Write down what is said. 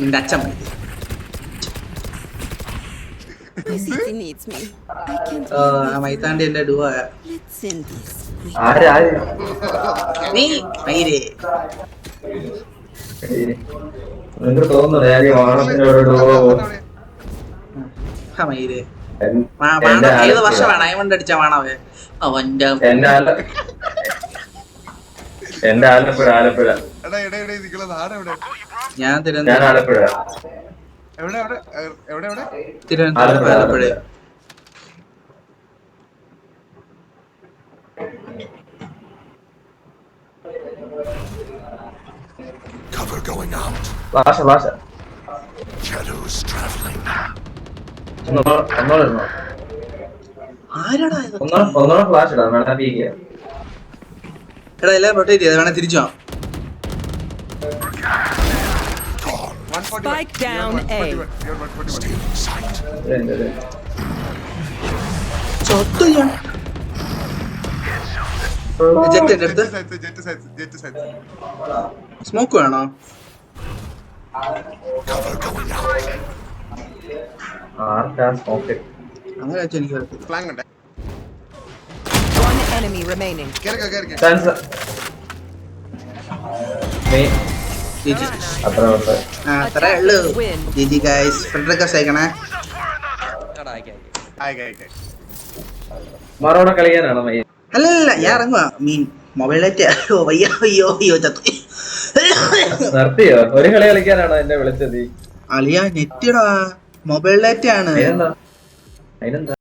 നിന്റെ അച്ഛൻ മൈത്താണ്ടി എന്റെ ഡുവാ നീ മൈരേ നിങ്ങൾക്ക് തോന്നുന്നു മൈരേ ഏത് വർഷമാണ് അയമണ്ട് അടിച്ച വാണവേ അവന്റെ എന്റെ ആലപ്പുഴ ആലപ്പുഴ ഞാൻ ഞാൻ Alappuzha Thiruvananthapuram Alappuzha Cover going out. Flash. Shadows traveling. ആരാടാ ഒന്നോടെ ഫ്ലാഷ് ഇടാം വേണം പീക്കുക. എടാ എല്ലാം റൊട്ടേറ്റ് ചെയ്ത് വേണേ തിരിച്ചോ. Spike down A. Stealing sight. ചൊത്തു ഞാൻ സ്മോക്ക് വേണോ? Cover going out. അങ്ങനെ വെച്ചാൽ എനിക്ക് One enemy remaining. അത്രേ ഉള്ളൂ. ജിജി ഗൈസ് ഫ്രണ്ട് റിക്വസ്റ്റ് അയക്കണേ. മറോടെ കളിക്കാനാണോ മയ്യ? അല്ലല്ല ഞാൻ ഇറങ്ങുവാ മീൻ മൊബൈലായിട്ട് അയ്യോ ചത്തു നിർത്തിയോ? ഒരു കളി കളിക്കാനാണോ എന്നെ വിളിച്ചത്? അളിയാ നെറ്റിടാ മൊബൈൽ ഡാറ്റ ആണ്. അതിനെന്താ